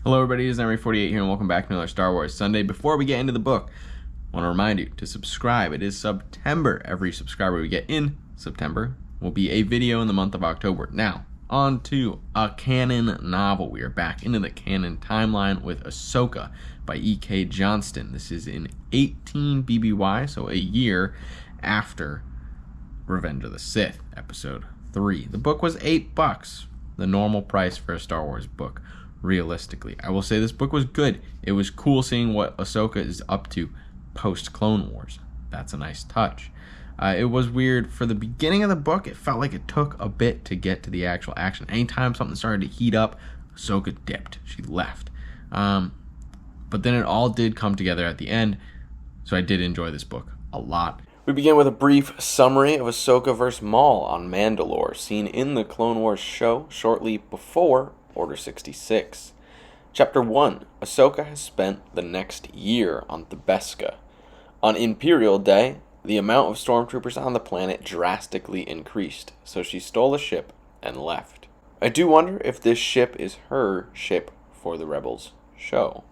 Hello everybody, it's Emery48 here and welcome back to another Star Wars Sunday. Before we get into the book, I want to remind you to subscribe. It is September. Every subscriber we get in September will be a video in the month of October. Now, on to a canon novel. We are back into the Canon Timeline with Ahsoka by E.K. Johnston. This is in 18 BBY, so a year after Revenge of the Sith, Episode 3. The book was $8, the normal price for a Star Wars book. Realistically, I will say this book was good. It was cool seeing what Ahsoka is up to post-Clone Wars. That's a nice touch. It was weird for the beginning of the book. It felt like it took a bit to get to the actual action. Anytime something started to heat up, Ahsoka dipped. She left. But then it all did come together at the end, so I did enjoy this book a lot. We begin with a brief summary of Ahsoka vs. Maul on Mandalore, seen in the Clone Wars show shortly before Order 66. Chapter 1. Ahsoka has spent the next year on Thabeska. On Imperial Day, the amount of stormtroopers on the planet drastically increased, so she stole a ship and left. I do wonder if this ship is her ship for the Rebels show.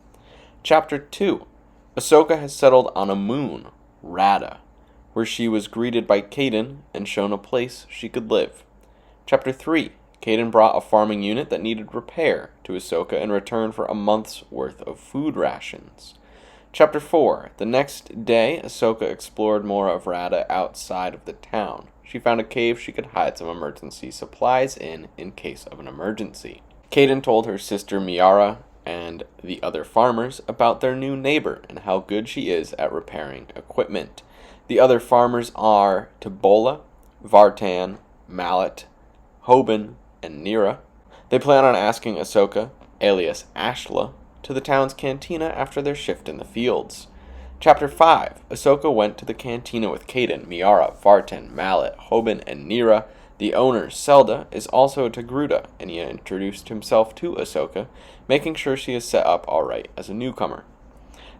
Chapter 2. Ahsoka has settled on a moon, Raada, where she was greeted by Caden and shown a place she could live. Chapter 3. Caden brought a farming unit that needed repair to Ahsoka in return for a month's worth of food rations. Chapter 4. The next day, Ahsoka explored more of Raada outside of the town. She found a cave she could hide some emergency supplies in case of an emergency. Caden told her sister Miara and the other farmers about their new neighbor and how good she is at repairing equipment. The other farmers are Tebola, Vartan, Mallet, Hoban, and Nira. They plan on asking Ahsoka, alias Ashla, to the town's cantina after their shift in the fields. Chapter 5. Ahsoka went to the cantina with Caden, Miara, Vartan, Mallet, Hoban, and Nira. The owner, Zelda, is also a Togruta, and he introduced himself to Ahsoka, making sure she is set up alright as a newcomer.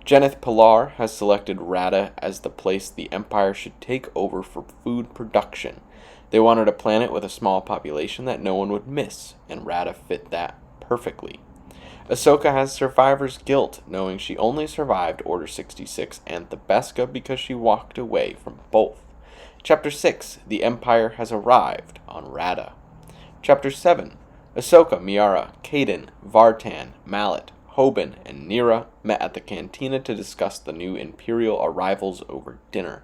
Jenith Pilar has selected Raada as the place the Empire should take over for food production. They wanted a planet with a small population that no one would miss, and Raada fit that perfectly. Ahsoka has survivor's guilt, knowing she only survived Order 66 and Thabeska because she walked away from both. Chapter 6. The Empire has arrived on Raada. Chapter 7. Ahsoka, Miara, Caden, Vartan, Mallet, Hoban, and Nira met at the cantina to discuss the new Imperial arrivals over dinner.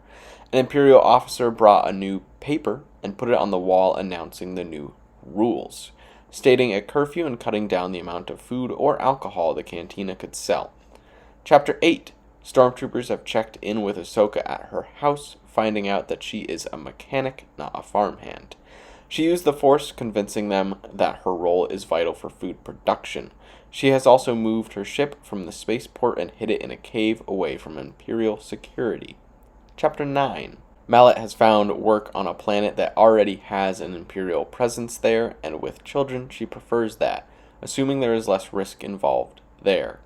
An Imperial officer brought a new paper and put it on the wall announcing the new rules, stating a curfew and cutting down the amount of food or alcohol the cantina could sell. Chapter 8. Stormtroopers have checked in with Ahsoka at her house, finding out that she is a mechanic, not a farmhand. She used the Force, convincing them that her role is vital for food production. She has also moved her ship from the spaceport and hid it in a cave away from Imperial security. Chapter 9. Mallet has found work on a planet that already has an Imperial presence there, and with children she prefers that, assuming there is less risk involved there.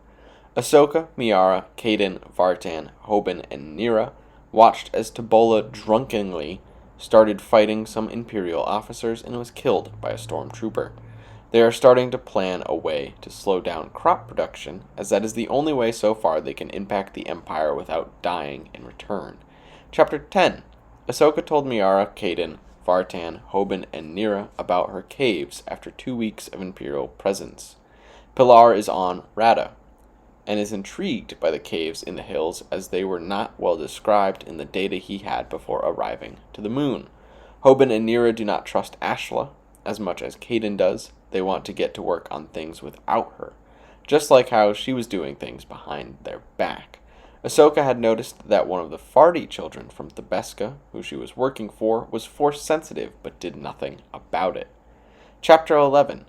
Ahsoka, Miara, Caden, Vartan, Hoban, and Nira watched as Tebola drunkenly started fighting some Imperial officers and was killed by a stormtrooper. They are starting to plan a way to slow down crop production, as that is the only way so far they can impact the Empire without dying in return. Chapter 10. Ahsoka told Miara, Caden, Vartan, Hoban, and Nira about her caves after 2 weeks of Imperial presence. Pilar is on Raada, and is intrigued by the caves in the hills as they were not well described in the data he had before arriving to the moon. Hoban and Nira do not trust Ashla as much as Caden does. They want to get to work on things without her, just like how she was doing things behind their back. Ahsoka had noticed that one of the Farty children from Thabeska, who she was working for, was Force sensitive but did nothing about it. Chapter 11.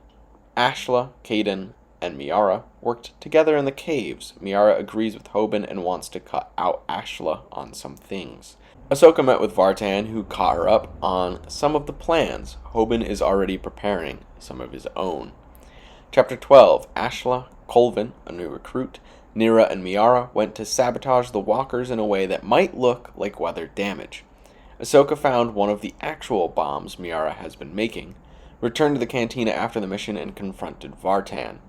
Ashla, Caden, and Miara worked together in the caves. Miara agrees with Hoban and wants to cut out Ashla on some things. Ahsoka met with Vartan, who caught her up on some of the plans. Hoban is already preparing some of his own. Chapter 12. Ashla, Colvin, a new recruit, Nira, and Miara went to sabotage the walkers in a way that might look like weather damage. Ahsoka found one of the actual bombs Miara has been making, returned to the cantina after the mission, and confronted Vartan.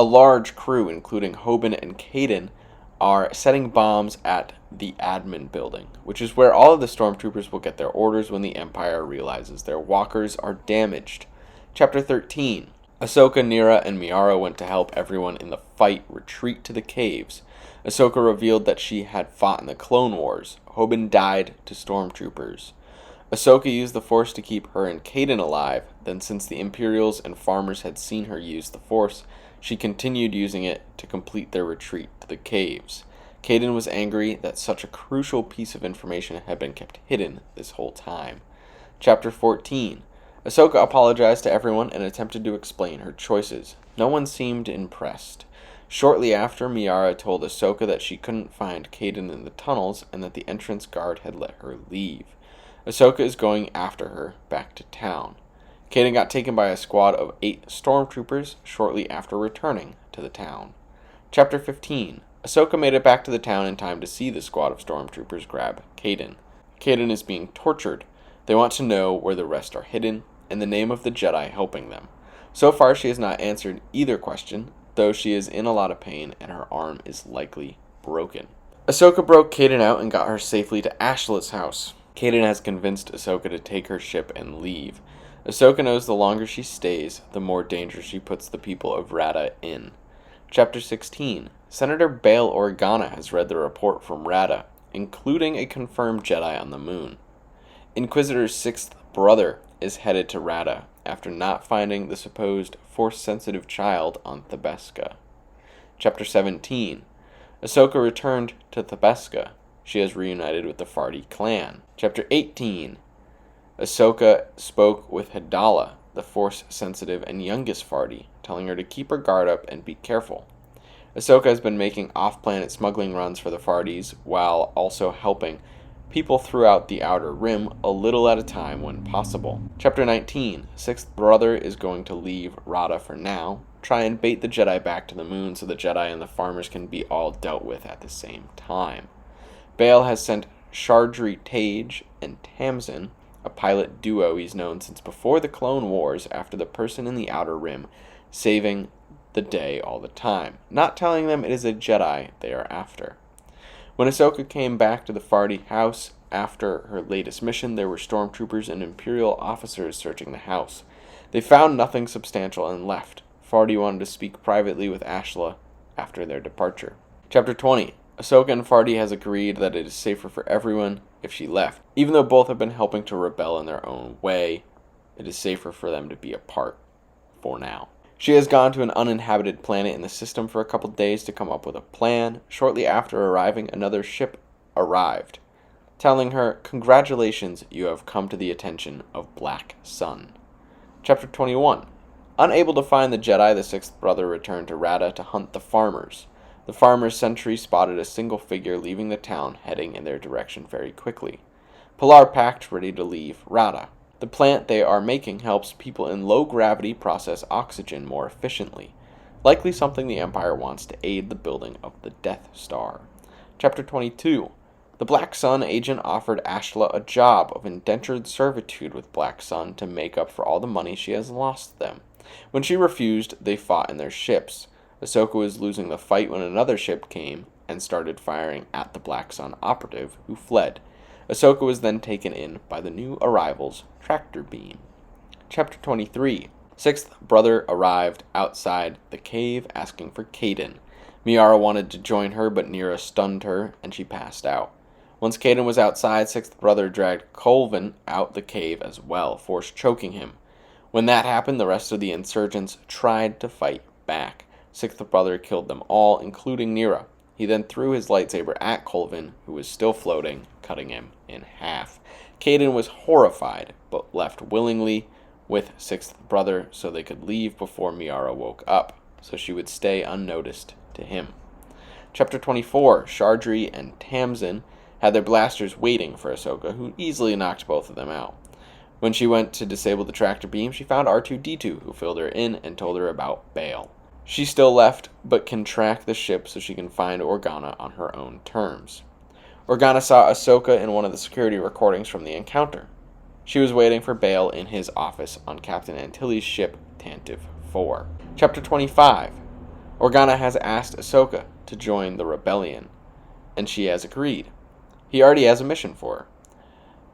A large crew, including Hoban and Caden, are setting bombs at the admin building, which is where all of the stormtroopers will get their orders when the Empire realizes their walkers are damaged. Chapter 13. Ahsoka, Nira, and Miara went to help everyone in the fight retreat to the caves. Ahsoka revealed that she had fought in the Clone Wars. Hoban died to stormtroopers. Ahsoka used the Force to keep her and Caden alive, then since the Imperials and farmers had seen her use the Force, she continued using it to complete their retreat to the caves. Caden was angry that such a crucial piece of information had been kept hidden this whole time. Chapter 14. Ahsoka apologized to everyone and attempted to explain her choices. No one seemed impressed. Shortly after, Miara told Ahsoka that she couldn't find Caden in the tunnels and that the entrance guard had let her leave. Ahsoka is going after her back to town. Caden got taken by a squad of 8 stormtroopers shortly after returning to the town. Chapter 15. Ahsoka made it back to the town in time to see the squad of stormtroopers grab Caden. Caden is being tortured. They want to know where the rest are hidden and the name of the Jedi helping them. So far, she has not answered either question, though she is in a lot of pain and her arm is likely broken. Ahsoka broke Caden out and got her safely to Ashla's house. Caden has convinced Ahsoka to take her ship and leave. Ahsoka knows the longer she stays, the more danger she puts the people of Raada in. Chapter 16. Senator Bail Organa has read the report from Raada, including a confirmed Jedi on the moon. Inquisitor's 6th brother is headed to Raada after not finding the supposed Force-sensitive child on Thabeska. Chapter 17. Ahsoka returned to Thabeska. She has reunited with the Fardi clan. Chapter 18. Ahsoka spoke with Hadala, the Force-sensitive and youngest Fardi, telling her to keep her guard up and be careful. Ahsoka has been making off-planet smuggling runs for the Fardis, while also helping people throughout the Outer Rim a little at a time when possible. Chapter 19. 6th brother is going to leave Raada for now, try and bait the Jedi back to the moon so the Jedi and the farmers can be all dealt with at the same time. Bail has sent Shardri Tage and Tamsin, a pilot duo he's known since before the Clone Wars, after the person in the Outer Rim, saving the day all the time, not telling them it is a Jedi they are after. When Ahsoka came back to the Fardi house after her latest mission, there were stormtroopers and Imperial officers searching the house. They found nothing substantial and left. Fardi wanted to speak privately with Ashla after their departure. Chapter 20. Ahsoka and Fardi has agreed that it is safer for everyone if she left. Even though both have been helping to rebel in their own way, it is safer for them to be apart for now. She has gone to an uninhabited planet in the system for a couple days to come up with a plan. Shortly after arriving, another ship arrived, telling her, "Congratulations, you have come to the attention of Black Sun." Chapter 21. Unable to find the Jedi, the 6th brother returned to Raada to hunt the farmers. The farmers' sentry spotted a single figure leaving the town, heading in their direction very quickly. Pilar packed, ready to leave Raada. The plant they are making helps people in low gravity process oxygen more efficiently, likely something the Empire wants to aid the building of the Death Star. Chapter 22. The Black Sun agent offered Ashla a job of indentured servitude with Black Sun to make up for all the money she has lost them. When she refused, they fought in their ships. Ahsoka was losing the fight when another ship came and started firing at the Black Sun operative, who fled. Ahsoka was then taken in by the new arrival's tractor beam. Chapter 23. 6th brother arrived outside the cave asking for Caden. Miara wanted to join her, but Nira stunned her and she passed out. Once Caden was outside, 6th brother dragged Colvin out the cave as well, Force choking him. When that happened, the rest of the insurgents tried to fight back. 6th brother killed them all, including Nira. He then threw his lightsaber at Colvin, who was still floating, cutting him in half. Caden was horrified, but left willingly with 6th brother so they could leave before Miara woke up, so she would stay unnoticed to him. Chapter 24. Shardri and Tamsin had their blasters waiting for Ahsoka, who easily knocked both of them out. When she went to disable the tractor beam, she found R2-D2, who filled her in and told her about Bail. She still left, but can track the ship so she can find Organa on her own terms. Organa saw Ahsoka in one of the security recordings from the encounter. She was waiting for Bail in his office on Captain Antilles' ship, Tantive 4. Chapter 25. Organa has asked Ahsoka to join the rebellion, and she has agreed. He already has a mission for her.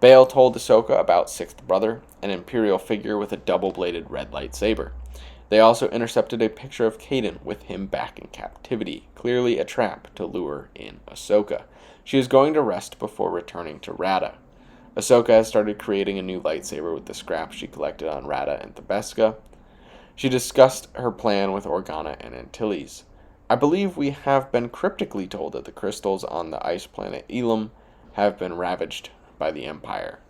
Bail told Ahsoka about Sixth Brother, an Imperial figure with a double-bladed red lightsaber. They also intercepted a picture of Kaden with him back in captivity, clearly a trap to lure in Ahsoka. She is going to rest before returning to Raada. Ahsoka has started creating a new lightsaber with the scraps she collected on Raada and Thabeska. She discussed her plan with Organa and Antilles. I believe we have been cryptically told that the crystals on the ice planet Elam have been ravaged by the Empire.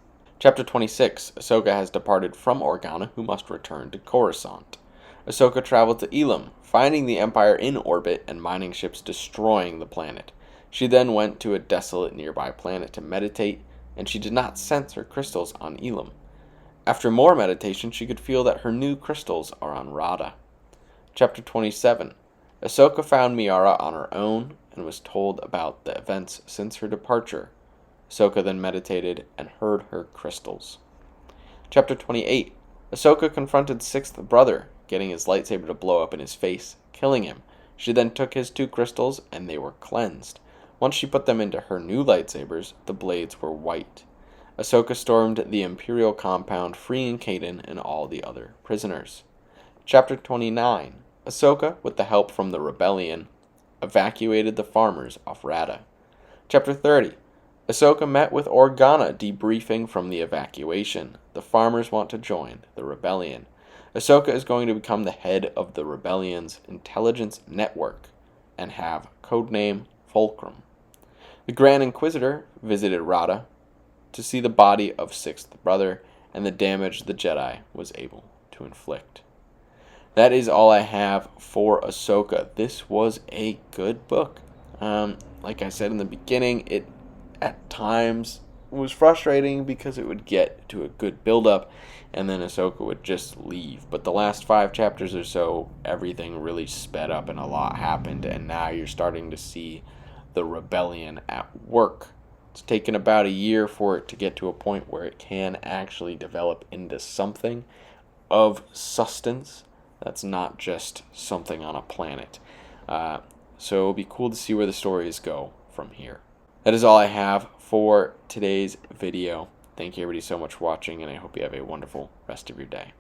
Chapter 26. Ahsoka has departed from Organa, who must return to Coruscant. Ahsoka traveled to Elam, finding the Empire in orbit and mining ships destroying the planet. She then went to a desolate nearby planet to meditate, and she did not sense her crystals on Elam. After more meditation, she could feel that her new crystals are on Raada. Chapter 27. Ahsoka found Miara on her own and was told about the events since her departure. Ahsoka then meditated and heard her crystals. Chapter 28. Ahsoka confronted Sixth Brother, getting his lightsaber to blow up in his face, killing him. She then took his 2 crystals, and they were cleansed. Once she put them into her new lightsabers, the blades were white. Ahsoka stormed the Imperial compound, freeing Kaden and all the other prisoners. Chapter 29. Ahsoka, with the help from the rebellion, evacuated the farmers off Raada. Chapter 30. Ahsoka met with Organa, debriefing from the evacuation. The farmers want to join the rebellion. Ahsoka is going to become the head of the rebellion's intelligence network and have codename Fulcrum. The Grand Inquisitor visited Raada to see the body of Sixth Brother and the damage the Jedi was able to inflict. That is all I have for Ahsoka. This was a good book. Like I said in the beginning, it at times was frustrating because it would get to a good build-up and then Ahsoka would just leave. But the last 5 chapters or so, everything really sped up and a lot happened, and now you're starting to see the rebellion at work. It's taken about a year for it to get to a point where it can actually develop into something of substance that's not just something on a planet. So it'll be cool to see where the stories go from here. That is all I have for today's video. Thank you everybody so much for watching, and I hope you have a wonderful rest of your day.